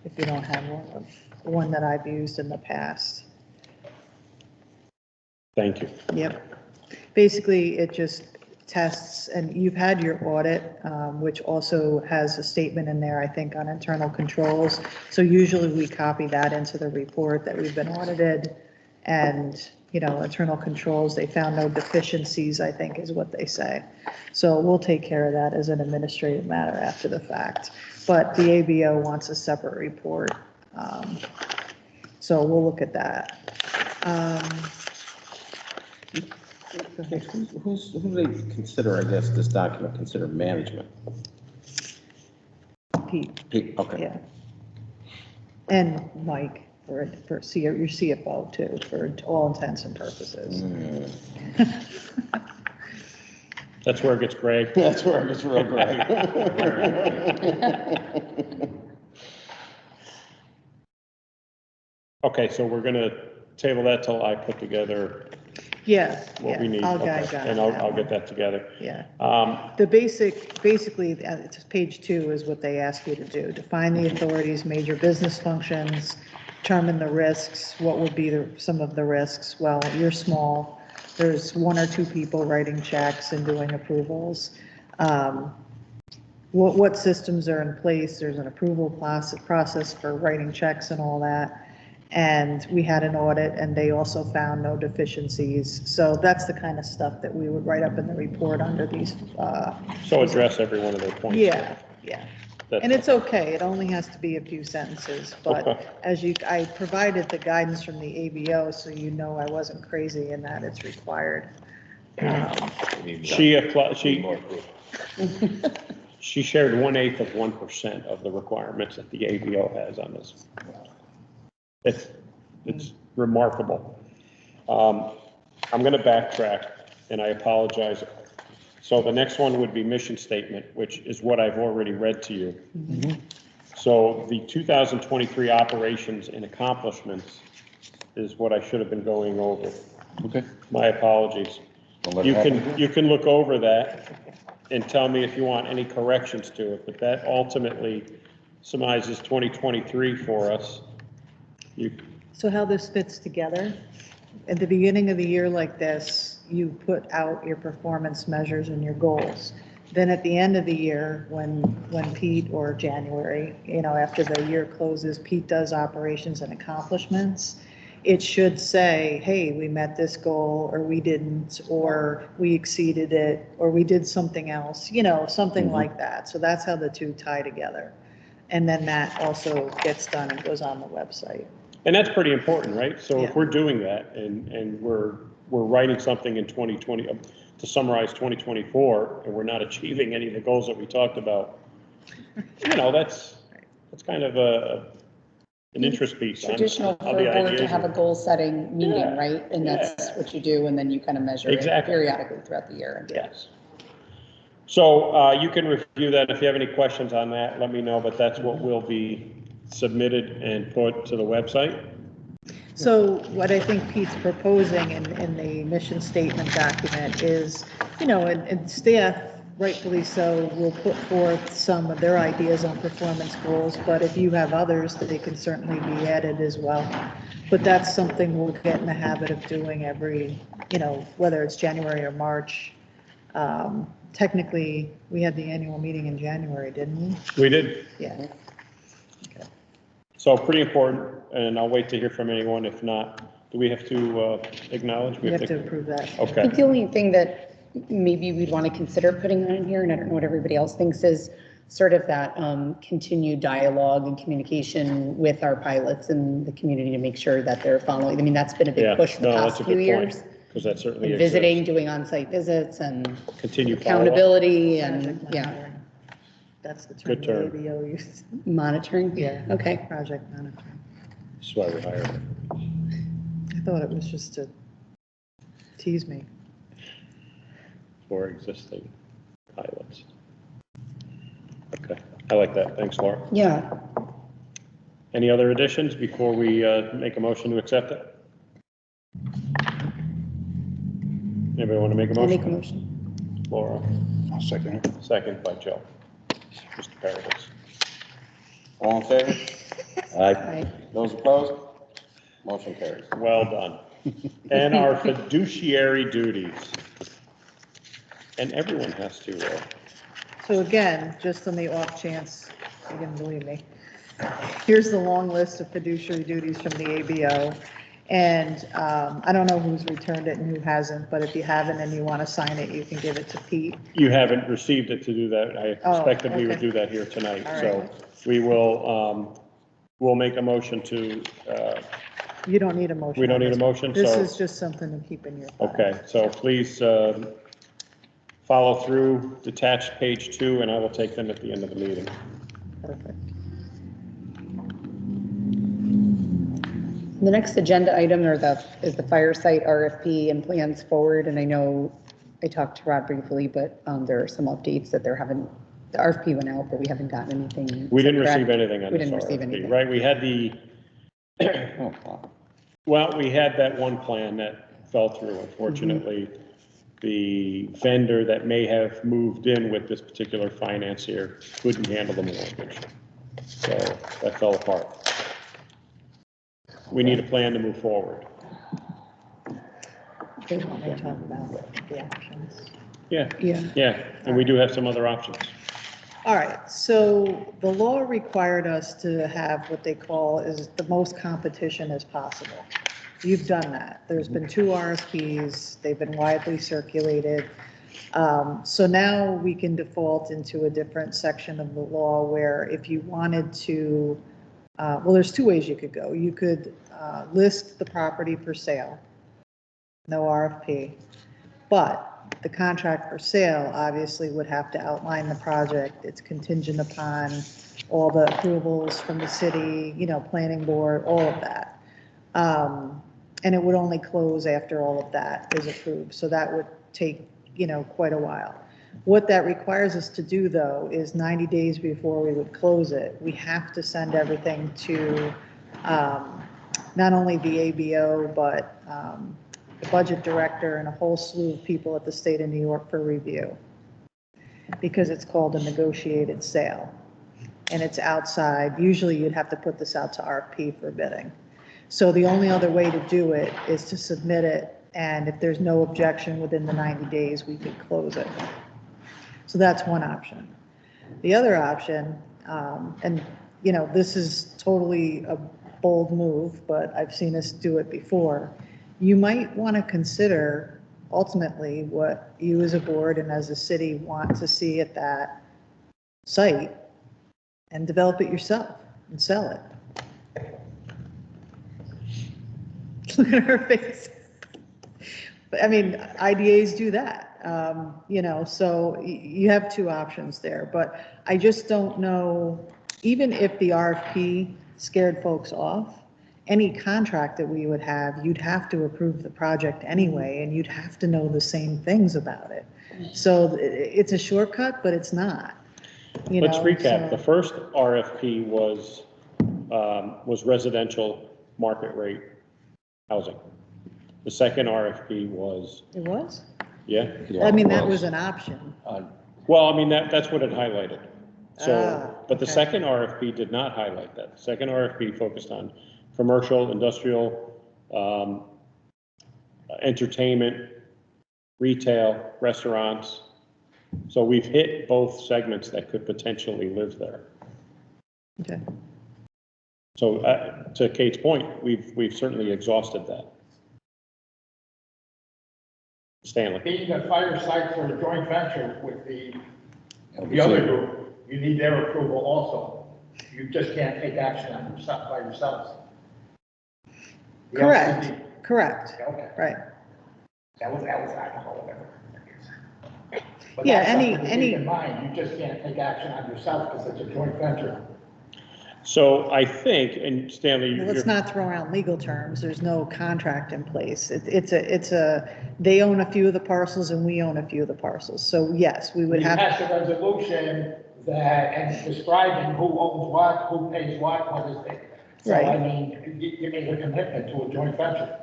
if you don't have one that I've used in the past. Thank you. Yep. Basically, it just tests, and you've had your audit, which also has a statement in there, I think, on internal controls. So usually we copy that into the report that we've been audited, and, you know, internal controls, they found no deficiencies, I think is what they say. So we'll take care of that as an administrative matter after the fact. But the ABO wants a separate report. So we'll look at that. Who do they consider, I guess, this document consider management? Pete, Okay. yeah. And Mike, for your CFO too, for all intents and purposes. That's where it gets Greg. That's where it gets real great. Okay, so we're gonna table that till I put together Yeah, what we yeah, need. I'll Okay, guide John. and on that I'll one. get that together. Yeah. Um, The basically, it's page 2 is what they ask you to do. Define the authorities, major business functions, determine the risks. What would be some of the risks? Well, you're small. There's 1 or 2 people writing checks and doing approvals. What systems are in place? There's an approval process for writing checks and all that. And we had an audit and they also found no deficiencies. So that's the kind of stuff that we would write up in the report under these. So address every one of their points. Yeah, yeah. That's And it's okay. It only has to be a few sentences, but Okay. I provided the guidance from the ABO, so you know I wasn't crazy in that it's required. She shared 1/8 of 1% of the requirements that the ABO has on this. It's remarkable. I'm going to backtrack, and I apologize. So the next one would be mission statement, which is what I've already read to you. So the 2023 operations and accomplishments is what I should have been going over. Okay. My apologies. You can look over that and tell me if you want any corrections to it, but that ultimately summarizes 2023 for us. So how this fits together, at the beginning of the year like this, you put out your performance measures and your goals. Then at the end of the year, when Pete, or January, you know, after the year closes, Pete does operations and accomplishments, it should say, hey, we met this goal, or we didn't, or we exceeded it, or we did something else, you know, something like that. So that's how the two tie together. And then that also gets done and goes on the website. And that's pretty important, right? So Yeah. if we're doing that and we're writing something in 2020 to summarize 2024, and we're not achieving any of the goals that we talked about, you know, that's kind of an interest piece. Traditional for a board to have a goal setting meeting, right? And that's what you do, and then you kind of measure it periodically throughout the year. Yes. So you can review that. If you have any questions on that, let me know, but that's what will be submitted and put to the website. So what I think Pete's proposing in the mission statement document is, you know, and staff, rightfully so, will put forth some of their ideas on performance goals, but if you have others, they can certainly be added as well. But that's something we'll get in the habit of doing every, you know, whether it's January or March. Technically, we had the annual meeting in January, didn't we? We did. Yeah. So pretty important, and I'll wait to hear from anyone. If not, do we have to acknowledge? We have to approve that. I Okay. think the only thing that maybe we'd want to consider putting on in here, and I don't know what everybody else thinks, is sort of that continued dialogue and communication with our pilots and the community to make sure that they're following. I mean, that's been a big push for the past few years. Because that certainly And visiting, doing on-site visits, and continue accountability, and Project monitoring. That's the term Good term. the ABO uses. monitoring. Yeah. Okay. Project monitoring. That's why we hired her. I thought it was just to tease me. For existing pilots. Okay, I like that. Thanks, Laura. Yeah. Any other additions before we make a motion to accept it? Anybody want to make a I'll motion? make a motion. Laura, I'll second it. second by Joe. Mr. Paradis. All in favor? Aye. Those opposed? Motion carries. Well done. And our fiduciary duties. And everyone has to, So again, just on the off chance, you didn't believe me, here's the long list of fiduciary duties from the ABO. And I don't know who's returned it and who hasn't, but if you haven't and you want to sign it, you can give it to Pete. you haven't received it to do that. I Oh, expected we would okay. do that here tonight. All So right. we will, we'll make a motion to, You don't need a motion. we don't on need a this. motion, This so, is just something to keep in your file. okay, so please follow through, detach page 2, and I will take them at the end of the meeting. Perfect. The next agenda item is the fire site RFP and plans forward. And I know I talked to Rod briefly, but there are some updates that the RFP went out, but we haven't gotten anything. We didn't receive Correct? anything on We this didn't receive RFP, anything. right? We had the, Oh, wow. well, we had that one plan that fell through. Unfortunately, the vendor that may have moved in with this particular financier couldn't handle the mortgage. So that fell apart. We need a plan to move forward. They want to talk about the options. Yeah, Yeah. yeah, and we do have some other options. All right, so the law required us to have what they call is the most competition as possible. You've done that. There's been 2 RFPs, they've been widely circulated. So now we can default into a different section of the law where if you wanted to, well, there's 2 ways you could go. You could list the property for sale, no RFP, but the contract for sale obviously would have to outline the project. It's contingent upon all the approvals from the city, planning board, all of that. And it would only close after all of that is approved. So that would take, quite a while. What that requires us to do, though, is 90 days before we would close it, we have to send everything to not only the ABO, but the budget director and a whole slew of people at the state of New York for review, because it's called a negotiated sale. And it's outside. Usually you'd have to put this out to RFP for bidding. So the only other way to do it is to submit it, and if there's no objection within the 90 days, we could close it. So that's one option. The other option, and this is totally a bold move, but I've seen us do it before. You might want to consider ultimately what you as a board and as a city want to see at that site and develop it yourself and sell it. Look at her face. But I mean, IDAs do that, so you have 2 options there, but I just don't know, even if the RFP scared folks off, any contract that we would have, you'd have to approve the project anyway, and you'd have to know the same things about it. So it's a shortcut, but it's not. Let's recap. so- The first RFP was residential market rate housing. The second RFP was, It was? yeah? I mean, that was an option. Well, I mean, that's what it highlighted. So, but the okay. second RFP did not highlight that. The second RFP focused on commercial, industrial, entertainment, retail, restaurants. So we've hit both segments that could potentially live there. Okay. So to Kate's point, we've certainly exhausted that. Stanley. Being a fire site for a joint venture with the other group, you need their approval also. You just can't take action on yourself by yourselves. The Correct, LCD correct, Okay, right. that was, I don't know, whatever. But Yeah, that's any- something to keep in mind, you just can't take action on yourself because it's a joint venture. So I think, and Stanley, Let's you're, not throw around legal terms. There's no contract in place. They own a few of the parcels and we own a few of the parcels. So yes, we would You have, pass a resolution and describing who owns what, who pays what is it. So I Right. mean, you made a commitment to a joint venture.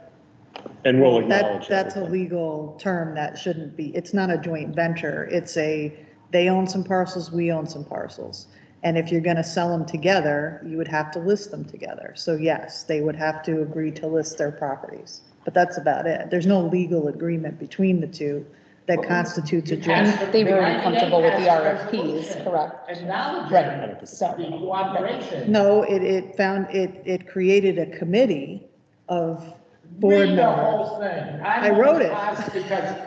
and we'll acknowledge that's a everything. legal term that shouldn't be, it's not a joint venture. They own some parcels, we own some parcels. And if you're going to sell them together, you would have to list them together. So yes, they would have to agree to list their properties, but that's about it. There's no legal agreement between the two that constitutes a joint. And they were comfortable with the RFPs, correct? Acknowledge Right, so, the cooperation. No, it created a committee of board Read the members. whole thing. I wrote it. Because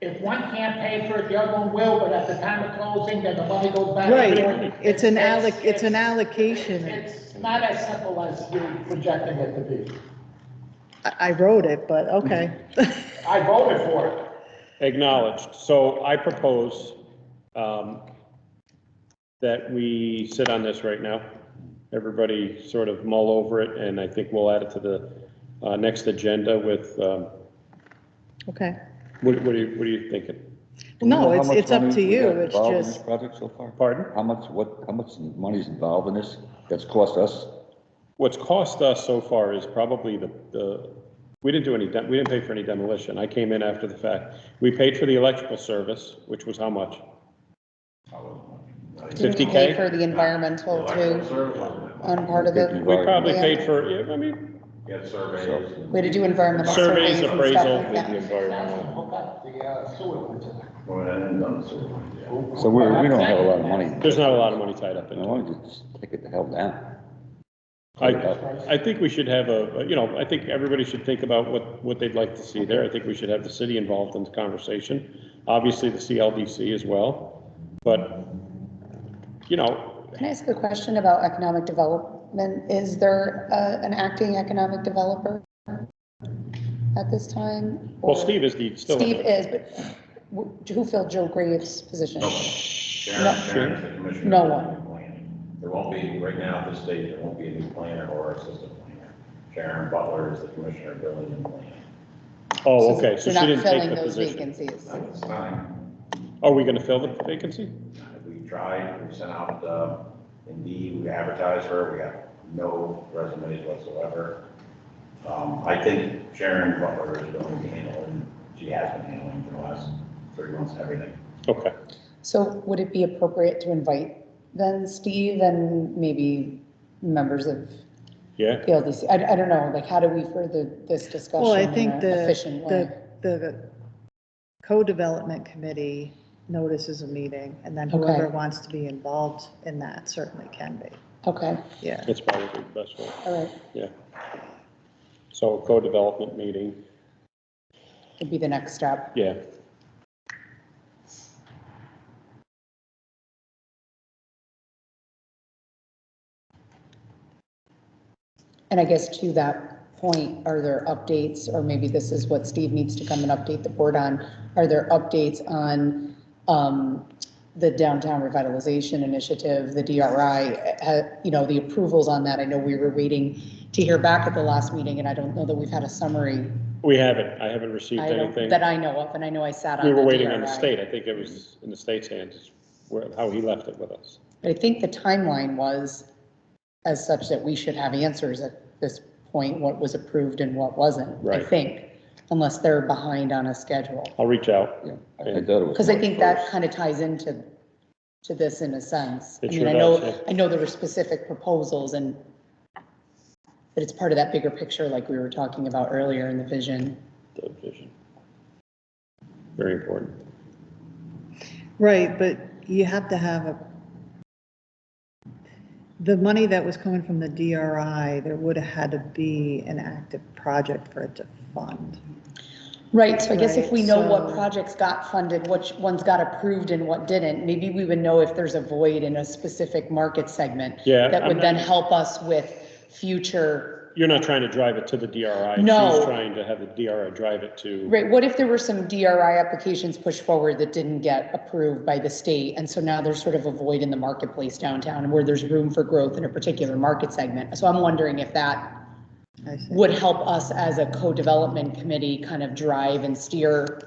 if one can't pay for it, the other one will, but at the time of closing, then the money goes back. Right, it's an allocation. It's not as simple as you're projecting it to be. I wrote it, but okay. I voted for it. Acknowledged. So I propose that we sit on this right now. Everybody sort of mull over it, and I think we'll add it to the next agenda with, Okay. what are you thinking? No, it's up to you. It's Involved in this just, project so far? Pardon? How much money's involved in this that's cost us? What's cost us so far is probably we didn't pay for any demolition. I came in after the fact. We paid for the electrical service, which was how much? did we pay 50K? for the environmental too, on part of it? We probably Yeah. paid for, yeah, I mean, We had to do environmental surveys, surveys and appraisal. stuff like that. Hook up the sewer lines in there. So we don't have a lot of money. there's not a lot of money tied up in I it. want to just take it the hell down. I think we should have I think everybody should think about what they'd like to see there. I think we should have the city involved in the conversation. Obviously, the CLDC as well, but, Can I ask a question about economic development? Is there an acting economic developer at this time? well, Or- Steve is still. Steve is, but who filled Joe Graves' position? Sharon's the commissioner. No of one. the plan. There won't be, right now at this stage, there won't be a new planner or assistant planner. Sharon Butler is the commissioner of building and planning. Oh, okay, so You're she not didn't take filling the those position. vacancies. At this time, Are we gonna fill the vacancy? we tried, we sent out, Indeed, we advertised her, we got no resumes whatsoever. I think Sharon Butler is going to be handling, she has been handling for the last 3 months, everything. Okay, So would it be appropriate to invite then Steve and maybe members of yeah, the LDC? I don't know, like, how do we further this discussion well, I in think an efficient way? the co-development committee notices a meeting, and then whoever Okay. wants to be involved in that certainly can be. Okay, Yeah. it's probably the best way, all right, yeah. So co-development meeting, would be the next step. yeah. And I guess to that point, are there updates, or maybe this is what Steve needs to come and update the board on? Are there updates on the downtown revitalization initiative, the DRI, the approvals on that? I know we were waiting to hear back at the last meeting, and I don't know that we've had a summary I haven't received anything. that I know of, and I know I sat on We the were waiting on the DRI. state, I think it was in the state's hands, how he left it with us. But I think the timeline was as such that we should have answers at this point, what was approved and what wasn't, I Right. think, unless they're behind on a schedule. I'll reach out. Yeah, I thought it was. Because I March think that 1st. kind of ties into this in a sense. It I mean, sure I know, does, yeah. I know there were specific proposals but it's part of that bigger picture like we were talking about earlier in the vision. The vision. Very important. Right, but you have to have the money that was coming from the DRI, there would have had to be an active project for it to fund. Right, so I guess if Right, we know what so- projects got funded, which ones got approved and what didn't, maybe we would know if there's a void in a specific market segment. Yeah, That I'm would then not- help us with future, You're not trying to drive it to the DRI. No. She's trying to have the DRI drive it to, right, what if there were some DRI applications pushed forward that didn't get approved by the state? And so now there's sort of a void in the marketplace downtown where there's room for growth in a particular market segment. So I'm wondering if that I see. would help us as a co-development committee kind of drive and steer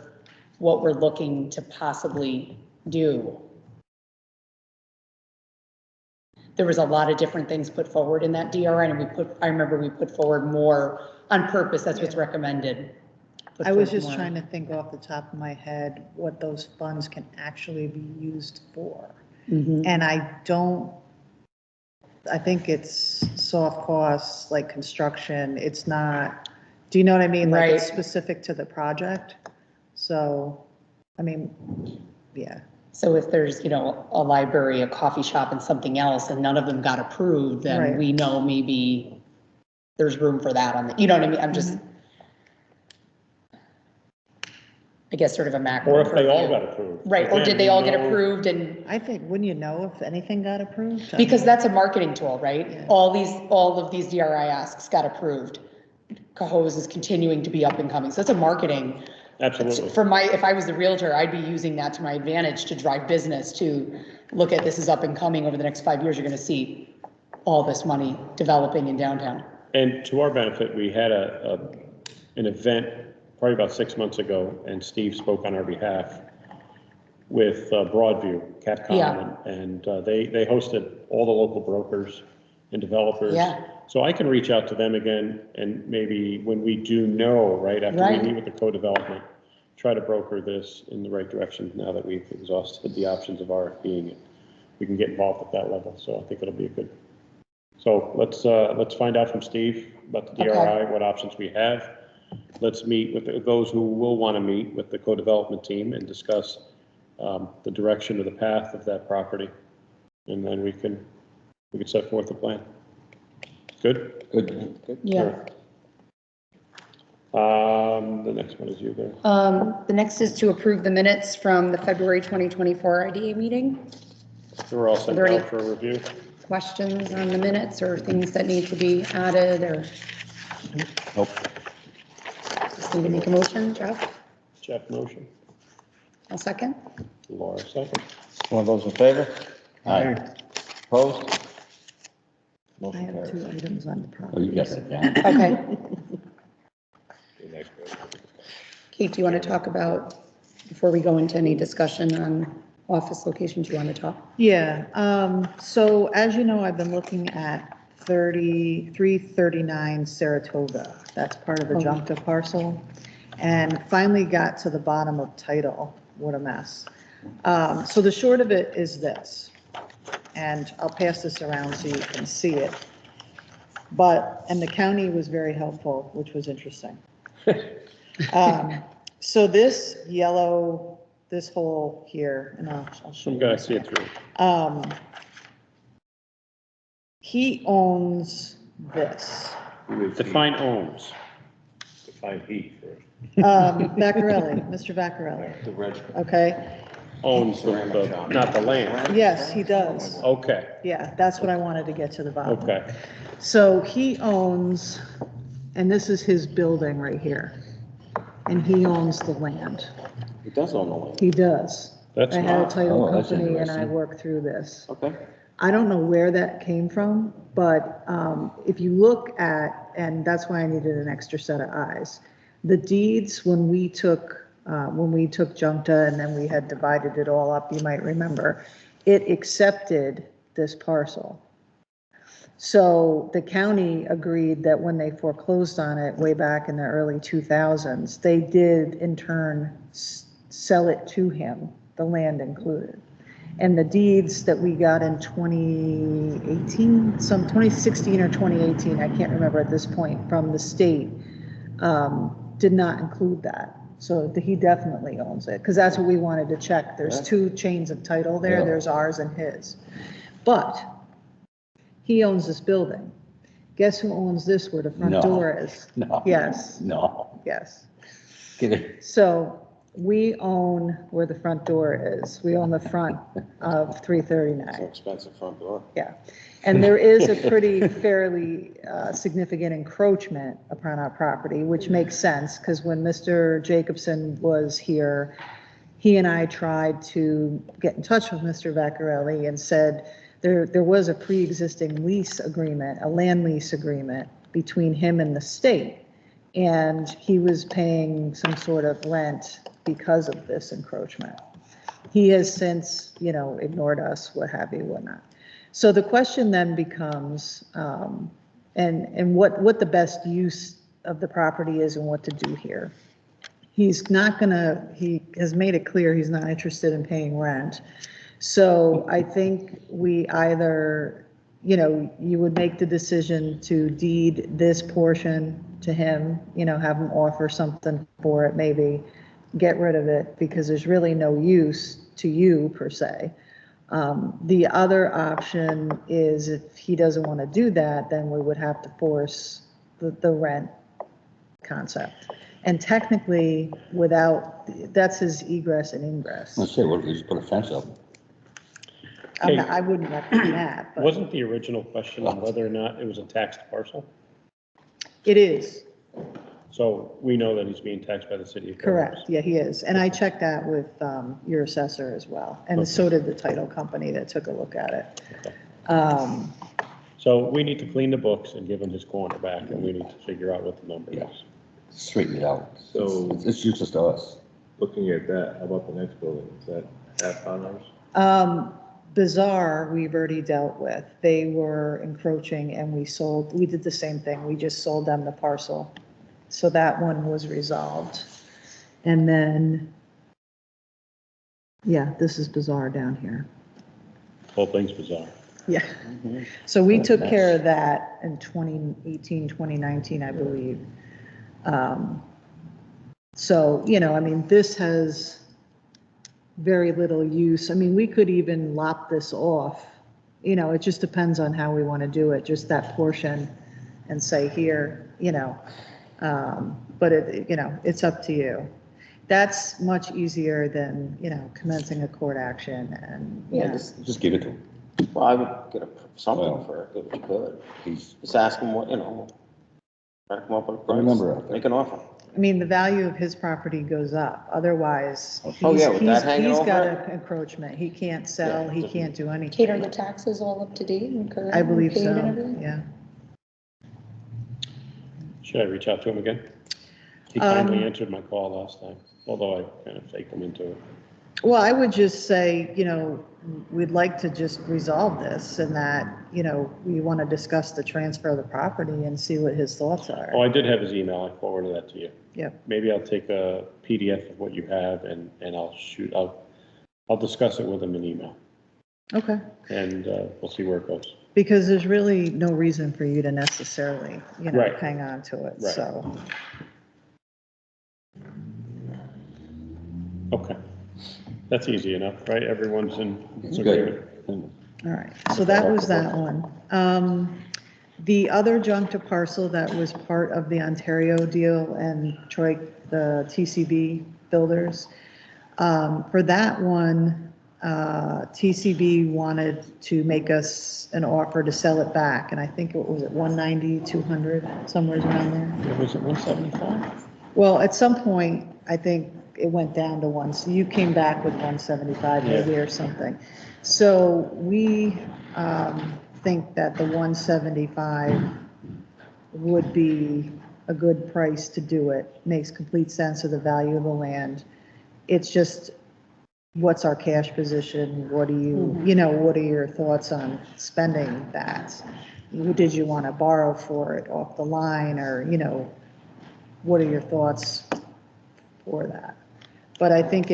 what we're looking to possibly do. There was a lot of different things put forward in that DRI, and I remember we put forward more on purpose, that's what's recommended. Put I was forward just more. trying to think off the top of my head what those funds can actually be used for. Mhm. And I don't I think it's soft costs, like construction, it's not, do you know what I mean? Like it's Right. specific to the project. So, I mean, yeah, So if there's, you know, a library, a coffee shop and something else, and none of them got approved, then Right. we know maybe there's room for that on the, you know what I mean? I'm just, I guess, sort of a macro. Or if they all purview. got approved. Right, or Again, did they we all get know- approved and, I think, wouldn't you know if anything got approved? because that's a marketing tool, right? Yeah. All of these DRI asks got approved. Cohoes is continuing to be up and coming, so it's a marketing. Absolutely. For my, if I was the realtor, I'd be using that to my advantage to drive business, to look at this is up and coming over the next 5 years, you're gonna see all this money developing in downtown. And to our benefit, we had an event probably about 6 months ago, and Steve spoke on our behalf with Broadview, Capcom, Yeah. and they hosted all the local brokers and developers. Yeah. So I can reach out to them again, and maybe when we do know, right, after we Right. meet with the co-development, try to broker this in the right direction now that we've exhausted the options of RFPing it. We can get involved at that level, so I think it'll be a good. So let's find out from Steve about the DRI, what options we have. Let's meet with those who will want to meet with the co-development team and discuss the direction or the path of that property. And then we can set forth a plan. Good? Good. Yeah. The next one is you there. The next is to approve the minutes from the February 2024 IDA meeting. We're all sent Are there out for a review. Questions on the minutes or things that need to be added or Nope. just need to make a motion, Jeff? Jeff motion. I'll second. Laura second. One of those in favor? Aye. Opposed? I Motion have carries. 2 items on the Oh, you property. got it down. Okay. Kate, do you want to talk about, before we go into any discussion on office locations, you want to talk? Yeah, so as you know, I've been looking at 339 Saratoga. That's part of the JUNCTA parcel. And finally got to the bottom of title. What a mess. So the short of it is this, and I'll pass this around so you can see it. And the county was very helpful, which was interesting. So this yellow, this hole here, and I'll show you. I'm gonna see it through. He owns this. Define owns. Define he first. Vaccarelli, Mr. Vaccarelli, The red. okay? Owns not the land. Yes, he does. Okay, Yeah, that's what I wanted to get to the bottom. okay. So he owns, and this is his building right here, and he owns the land. He does own the land. He does. That's I had a not, title Oh, that's company and I interesting. worked through this. Okay. I don't know where that came from, but if you look at, and that's why I needed an extra set of eyes, the deeds when we took JUNCTA and then we had divided it all up, you might remember, it accepted this parcel. So the county agreed that when they foreclosed on it way back in the early 2000s, they did in turn sell it to him, the land included. And the deeds that we got in 2018, 2016 or 2018, I can't remember at this point, from the state, did not include that. So he definitely owns it, because that's what we wanted to check. There's 2 chains of title there, Yeah. there's ours and his. But he owns this building. Guess who owns this where the front No. door is? No. Yes, No. yes. Get it. So we own where the front door is. We own the front of It's 339. an expensive front door. Yeah. And there is a pretty fairly significant encroachment upon our property, which makes sense because when Mr. Jacobson was here, he and I tried to get in touch with Mr. Vaccarelli and said there was a pre-existing lease agreement, a land lease agreement between him and the state. And he was paying some sort of rent because of this encroachment. He has since, ignored us, what have you, whatnot. So the question then becomes, and what the best use of the property is and what to do here. He has made it clear he's not interested in paying rent. So I think we either you know, you would make the decision to deed this portion to him, you know, have him offer something for it, maybe get rid of it because there's really no use to you per se. The other option is if he doesn't want to do that, then we would have to force the rent concept. And technically, that's his egress and ingress. Let's say, what, we just put a fence up. I wouldn't recommend that, but Wasn't the original question on whether or not it was a taxed parcel? it is, So we know that he's being taxed by the city of Cohoes. correct, yeah, he is. And I checked that with your assessor as well, and so did the title company that took a look at it. Okay. So we need to clean the books and give him his corner back, and we need to figure out what the number Yeah. is. Straighten it out. So- It's useless to us. Looking at that, how about the next building? Is that half on ours? Bazaar, we've already dealt with. They were encroaching and we did the same thing. We just sold them the parcel. So that one was resolved. And then, yeah, this is Bazaar down here. Whole thing's bizarre. Yeah. So we took care of that in 2018, 2019, I believe. So, you know, I mean, this has very little use. I mean, we could even lop this off. You know, it just depends on how we want to do it, just that portion and say here, you know, but it, you know, it's up to you. That's much easier than, you know, commencing a court action and, Yeah, yeah. Just give it to him. Well, I would get something for it if you could. He's, Just ask him what, you know, try to come up with a price. Remember, Make an offer. I mean, the value of his property goes up. Otherwise, Oh, yeah, with that hanging he's got over an encroachment. He can't sell, Yeah. he can't do anything. Kate, are the taxes all up to date and current? I and believe paid and so, everything? yeah. Should I reach out to him again? He kindly answered my call last time, although I kind of faked him into it. Well, I would just say, you know, we'd like to just resolve this and that, you know, we want to discuss the transfer of the property and see what his thoughts are. Oh, I did have his email. I forwarded that to you. Yep, Maybe I'll take a PDF of what you have and I'll discuss it with him in email okay. and we'll see where it goes. Because there's really no reason for you to necessarily, you know, Right. hang on to it, Right. so. Okay. That's easy enough, right? Everyone's in it's agreement. good. All right, so that was that one. The other JUNCTA parcel that was part of the Ontario deal and Troy, the TCB builders, for that one, TCB wanted to make us an offer to sell it back, and I think it was at 190, 200, somewhere around there. Was it 175? Well, at some point, I think it went down to one, so you came back with 175 maybe or something. So we think that the 175 would be a good price to do it. Makes complete sense of the value of the land. It's just, what's our cash position? What do you, you know, what are your thoughts on spending that? Did you want to borrow for it off the line or, you know, what are your thoughts for that? But I think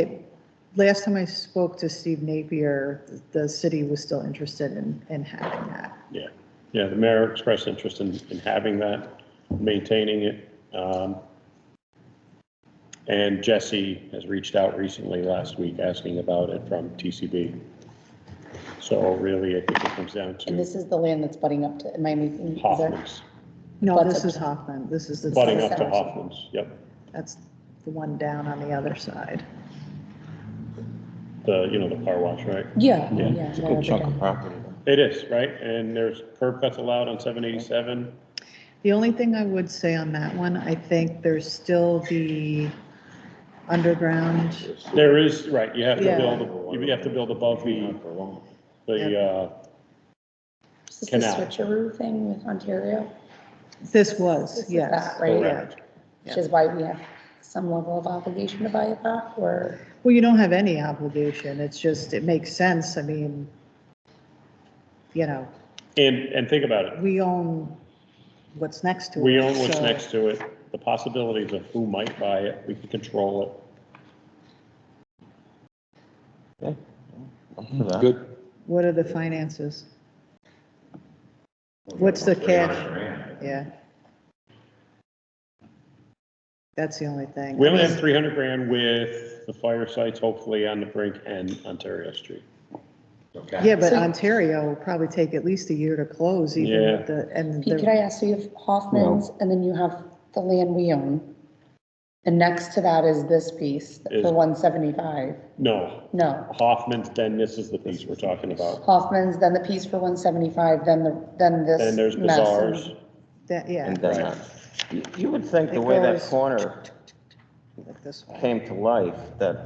last time I spoke to Steve Napier, the city was still interested in having that. Yeah. Yeah, the mayor expressed interest in having that, maintaining it. And Jesse has reached out recently last week asking about it from TCB. So really, I think it comes down And to this is the land that's butting up to, am I making? is that- Hoffman's, No, Butts this up is to- Hoffman. This is the. butting up to Hoffman's, yep. That's the one down on the other side. The car wash, right? Yeah, Yeah, yeah. It's a no, good but chunk of then- property. It is, right? And there's curb cuts allowed on 787. The only thing I would say on that one, I think there's still the underground. There is, right, you have to Yeah. build above the, Is this the Canal. switcheroo thing with Ontario? This was, This is yes. that, right? correct. Which is why we have some level of obligation to buy it back, or? Well, you don't have any obligation. It's just, it makes sense. I mean, you know, And think about it. we own what's next to it. We own what's so- next to it, the possibilities of who might buy it, we can control I'm for that. Good. What are the finances? What's the 300 cash? grand. Yeah. That's the only thing. We I only mean, have 300 grand with the fire sites, hopefully on the brink and Ontario Street. Okay. Yeah, but So- Ontario will probably take at least a year to close even Yeah. with the, and Pete, could I the, ask you, you have Hoffman's, and then you have the land we own. And next to that is this piece Is- for 175. No, No, Hoffman's, then this is the piece we're talking about. Hoffman's, then the piece for 175, then this. Then there's mess and- Bazaars. that, yeah, And then, Right. you would think the It way that goes- corner like this way. came to life, that'd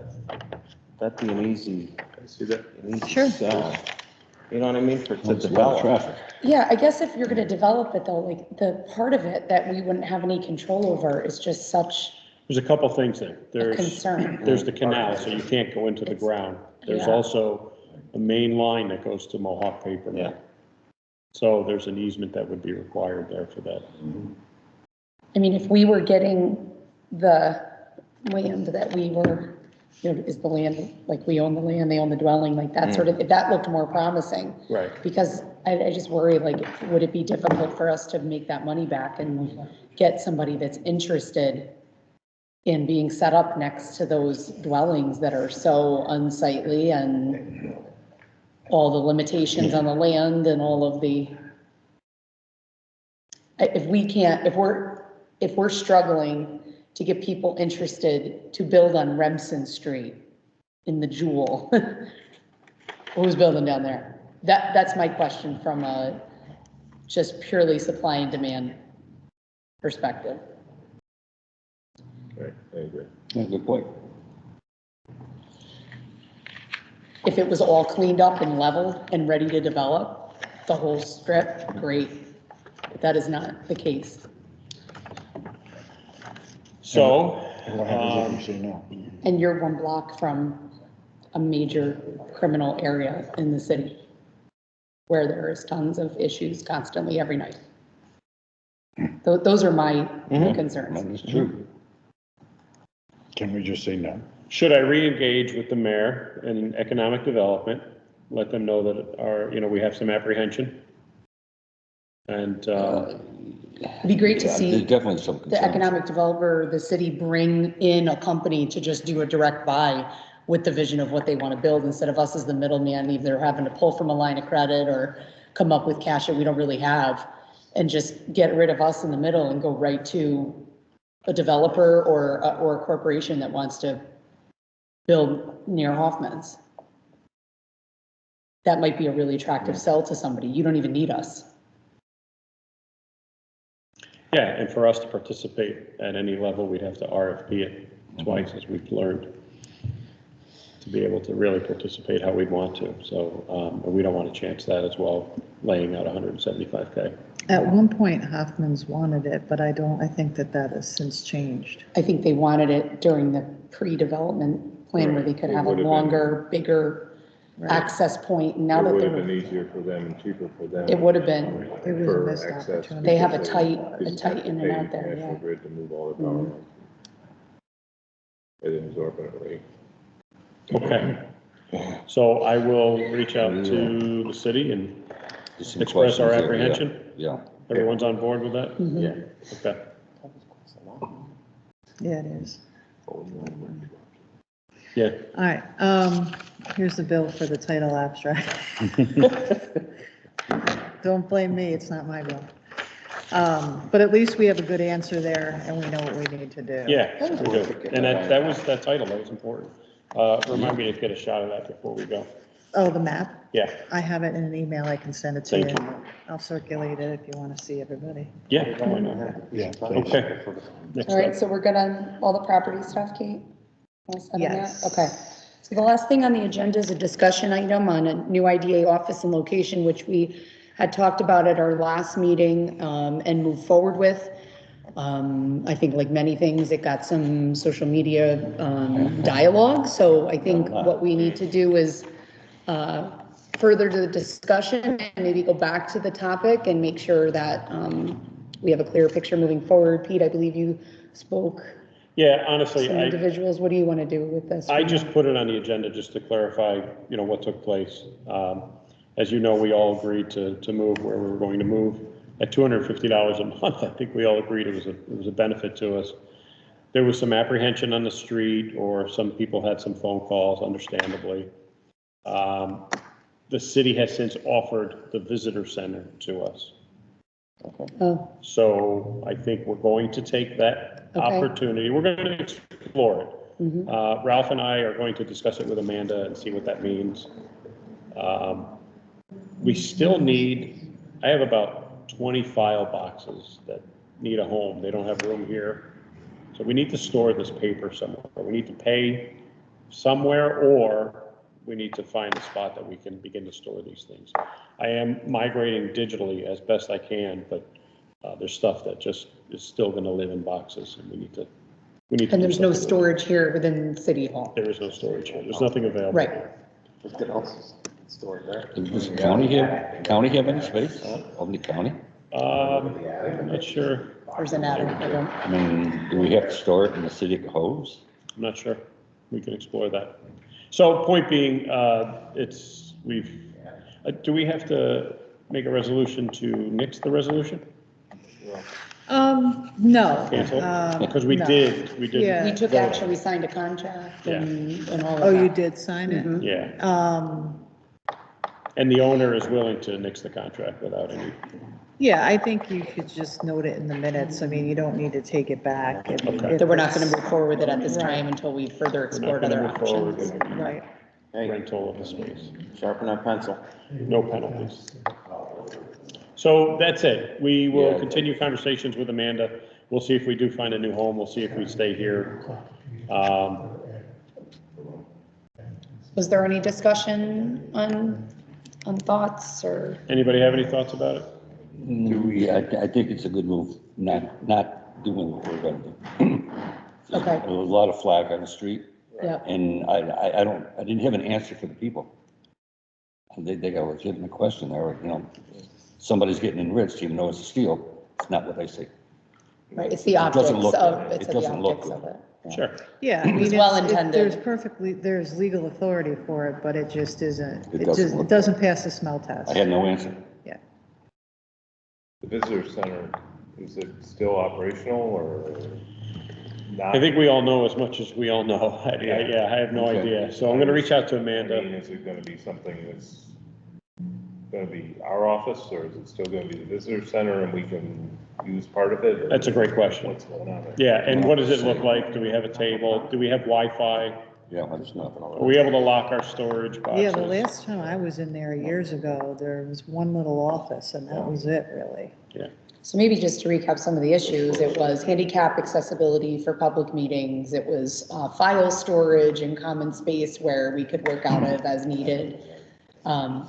be an easy, See that? an easy Sure. sell. You know what I mean, for, to It's a lot of develop. traffic. Yeah, I guess if you're gonna develop it though, like the part of it that we wouldn't have any control over is just such There's a couple things there. a There's, concern. there's the canal, so you can't go into the ground. There's Yeah. also a main line that goes to Mohawk Paper Mill. Yeah. So there's an easement that would be required there for that. I mean, if we were getting the land that we were, you know, is the land, like we own the land, they own the dwelling, like that sort of, if that looked more promising. Right. Because I just worry, like, would it be difficult for us to make that money back and get somebody that's interested in being set up next to those dwellings that are so unsightly and all the limitations on the land and all of the, if we can't, if we're struggling to get people interested to build on Remsen Street in the Jewel, who's building down there? That's my question from a just purely supply and demand perspective. Right, I agree. Yeah, good point. If it was all cleaned up and leveled and ready to develop, the whole strip, great. But that is not the case. So, What happens if you say no? And you're one block from a major criminal area in the city where there is tons of issues constantly every night. Those are my concerns. That is true. Can we just say no? should I re-engage with the mayor in economic development? Let them know that our, you know, we have some apprehension. And, It'd be great to Yeah, see There's definitely some the concerns. economic developer, the city bring in a company to just do a direct buy with the vision of what they want to build instead of us as the middleman, either having to pull from a line of credit or come up with cash that we don't really have, and just get rid of us in the middle and go right to a developer or a corporation that wants to build near Hoffman's. That might be a really attractive sell to somebody. You don't even need us. yeah, and for us to participate at any level, we'd have to RFP it twice, as we've learned, to be able to really participate how we'd want to. So, and we don't want to chance that as well, laying out 175K. At one point, Hoffman's wanted it, but I think that has since changed. I think they wanted it during the pre-development plan where they could It have a would've been- longer, bigger Right. access point. And now It that would have been they're, easier for them and cheaper for them. it would have been, It was a for missed access, opportunity. They have a because tight didn't have to in and pay out there, National yeah. Grid to move all the power lines. At an exorbitant rate. Okay. So I will reach out to the city and There's some express our questions there, yeah. apprehension. Yeah. Everyone's on board with that? Yeah, Okay. yeah, it is. Yeah. All right, here's the bill for the title abstract. Don't blame me, it's not my bill. But at least we have a good answer there and we know what we need to do. Yeah, we do. And that was that title, that was important. Remind me to get a shot of that before we go. Oh, the map? Yeah, I have it in an email, I can send it to you. Thank you. I'll circulate it if you want to see everybody. yeah, why not? Yeah. Okay. Next all right, up. so we're good on all the property stuff, Kate? All set on that? Yes. Okay. So the last thing on the agenda is a discussion item on a new IDA office and location, which we had talked about at our last meeting and moved forward with. I think like many things, it got some social media dialogue. So I think what we need to do is further the discussion and maybe go back to the topic and make sure that we have a clear picture moving forward. Pete, I believe you spoke Yeah, honestly, some individuals. What do you want to do with this? I just put it on the agenda just to clarify, you know, what took place. As you know, we all agreed to move where we were going to move. at $250 a month, I think we all agreed it was a benefit to us. There was some apprehension on the street, or some people had some phone calls, understandably. The city has since offered the visitor center to us. Oh, So I think we're going to take that Okay. opportunity. We're going to explore it. mhm. Ralph and I are going to discuss it with Amanda and see what that means. We still need, I have about 20 file boxes that need a home. They don't have room here. So we need to store this paper somewhere. We need to pay somewhere, or we need to find a spot that we can begin to store these things. I am migrating digitally as best I can, but there's stuff that just is still going to live in boxes, and we need to And do there's no something with it. storage here within City Hall. There is no storage here. There's nothing available Right. here. What else is stored there? Does the county have any space? Of the county? I'm not sure. There's an attic. I don't- I mean, do we have to store it in the city of Cohoes? I'm not sure. We can explore that. So point being, do we have to make a resolution to nix the resolution? No. Cancel? Because we no. did. Yeah. We took vote. action, we signed a contract and all of that. Oh, you did sign it? Mhm. Yeah, and the owner is willing to nix the contract without any, Yeah, I think you could just note it in the minutes. I mean, you don't need to take it back. Okay. That we're not going to move forward with it at this time until we further we're explore not other going to move forward options. with Right. Hey, rental of the space. sharpen that pencil. No penalties. So that's it. We will Yeah. continue conversations with Amanda. We'll see if we do find a new home. We'll see if we stay here. Was there any discussion on thoughts or? Anybody have any thoughts about it? I think it's a good move, not doing what we're gonna do. Okay. There was a lot of flag on the street, Yeah, and I didn't have an answer for the people. They got a legitimate question there, somebody's getting enriched even though it's a steal. It's not what they say. right, it's the It optics doesn't look of, good. it's It the doesn't look optics of good. it. Yeah. Sure. Yeah, I mean, It's well there's intended. there's legal authority for it, but it just isn't, It it doesn't just, look it doesn't pass the smell test. I had no answer. The visitor center, is it still operational or not? I think we all know as much as we all know. Yeah, I have no Okay. idea. So I'm going to reach out to I mean, Amanda. is it gonna be something that's gonna be our office, or is it still gonna be the visitor center and we can use part of it? Or That's a great question. What's going on there? Yeah, and what does it look like? Do we have a table? Do we have Wi-Fi? Yeah, there's nothing. Are we able to lock our storage boxes? Yeah, the last time I was in there years ago, there was one little office and that was it, really. So maybe just to recap some of the issues, it was handicap accessibility for public meetings. It was file storage and common space where we could work out of as needed. I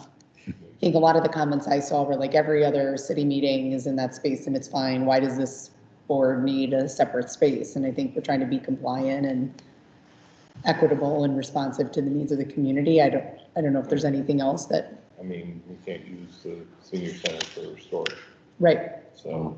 think a lot of the comments I saw were like every other city meeting is in that space and it's fine. Why does this board need a separate space? And I think we're trying to be compliant and equitable and responsive to the needs of the community. I don't know if there's anything else that, I mean, we can't use the senior center for storage, right, so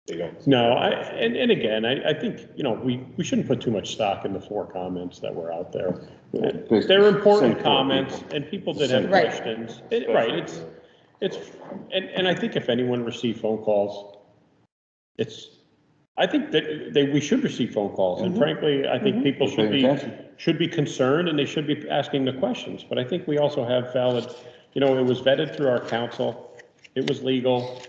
they don't. No, and again, I think, we shouldn't put too much stock in the 4 comments that were out there. They're important comments, and people did have Right. questions. Right, and I think if anyone received phone calls, I think that we should receive phone calls, and frankly, I think people Pay attention. should be concerned, and they should be asking the questions, but I think we also have valid, it was vetted through our council, it was legal,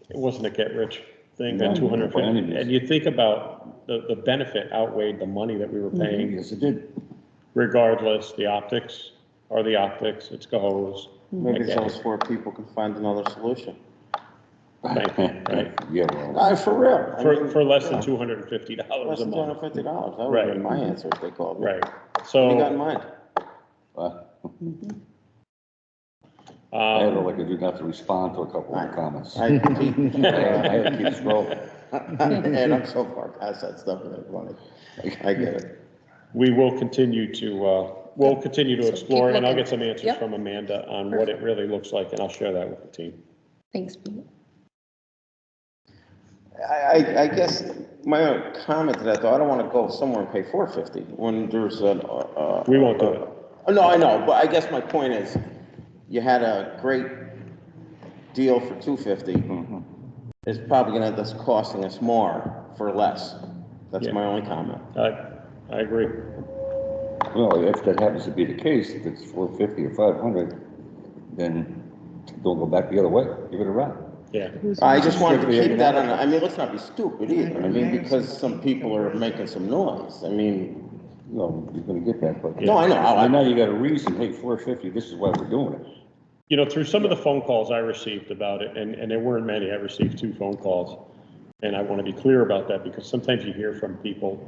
it wasn't a get-rich thing, that No, 250, by any means. and you think about the benefit outweighed the money that we were paying, Yes, it did. regardless, the optics are the optics, it's Cohoes. Maybe those 4 people can find another solution. Thank you, right. Yeah, well, For real. I mean, For less than yeah, $250 Less a than month. $250. That would have been my answer if they called me. Right, What do you so, got in mind? I had like a do not to respond to a couple of comments. I I had to keep scrolling. And I'm so far past that stuff, it's funny. I get it. we will continue to explore, and I'll looking. get some answers Yep. from Amanda on what it really looks like, and I'll share that with the team. thanks, Pete. I guess my own comment to that, though, I don't want to go somewhere and pay $450 when there's an. We won't do it. No, I know, but I guess my point is, you had a great deal for 250 is probably gonna end up costing us more for less. That's Yeah. my only comment. I agree. Well, if that happens to be the case, if it's 450 or 500, then don't go back the other way, give it a run. Yeah. I just wanted to Strictly keep that on, economic. I mean, let's not be stupid either. I mean, because some people are making some noise. I mean, No, you're gonna get that, but. no, I know. I know you got a reason, hey, 450, this is why we're doing it. You know, through some of the phone calls I received about it, and there weren't many, I received 2 phone calls. And I want to be clear about that because sometimes you hear from people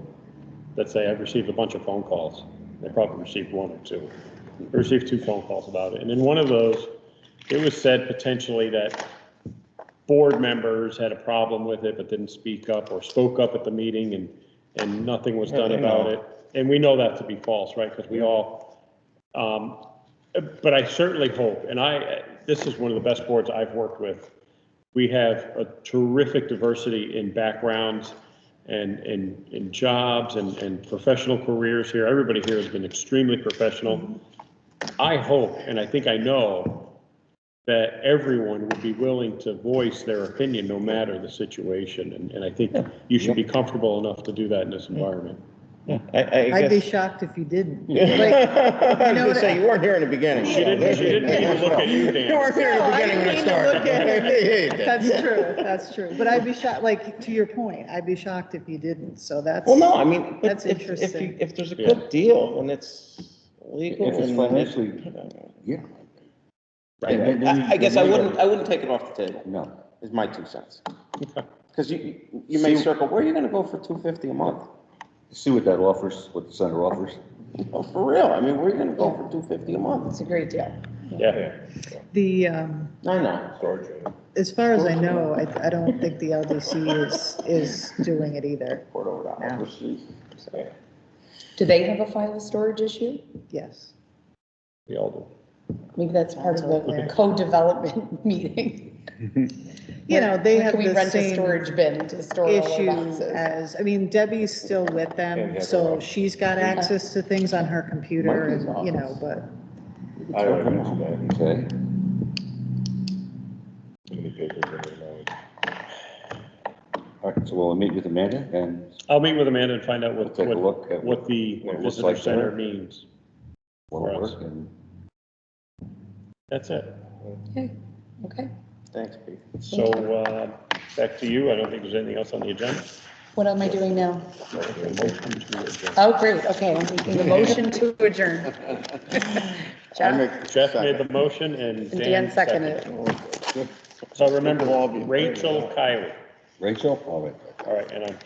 that say, I've received a bunch of phone calls. They probably received 1 or 2. I received 2 phone calls about it. And in one of those, it was said potentially that board members had a problem with it, but didn't speak up or spoke up at the meeting and nothing was done about it. And we know that to be false, right? Because we all, but I certainly hope, and this is one of the best boards I've worked with. We have a terrific diversity in backgrounds and in jobs and professional careers here. Everybody here has been extremely professional. I hope, and I think I know, that everyone would be willing to voice their opinion no matter the situation. And I think you should be comfortable enough to do that in this environment. I'd be shocked if you didn't. I was gonna say, you weren't here in the beginning. She didn't mean to look at you, Dan. You weren't here in the beginning when it started. That's true. But I'd be shocked, like, to your point, I'd be shocked if you didn't, so that's. Well, no, I mean, That's if interesting. if there's a good deal and it's legal. If it's and financially, yeah. Right, And then I guess I wouldn't take it off the table, No. is my 2 cents. Because you may circle, where are you gonna go for 250 a month? See what that offers, what the center offers. Oh, for real, I mean, where are you gonna go for 250 a month? It's a great deal. Yeah. The, I know. Storage unit. as far as I know, I don't think the LDC is doing it either. Port over to No. Alpha. Do they have a file storage issue? Yes. We all do. Maybe that's part of the co-development meeting. You know, they Where have can we the rent a same storage bin to store all our issue boxes? as, I mean, Debbie's still with Yeah, them, yeah, so well. she's got access to things on her computer and, you know, but. I don't mention that. Okay. Too many papers in there now. All right, so we'll meet with Amanda and I'll meet with Amanda and find out we'll take a look at what the what it looks visitor like center there. means. what'll work and. That's it. Okay. Thanks, Pete. So, back to you. I don't think there's anything else on the agenda. What am I doing now? Motion to adjourn. Oh, great. Okay, I'm making a motion to adjourn. Jeff? Jeff made the motion and And Dan Dan seconded seconded. So remember, Rachel Kiley. Rachel, all right. All right, and I'm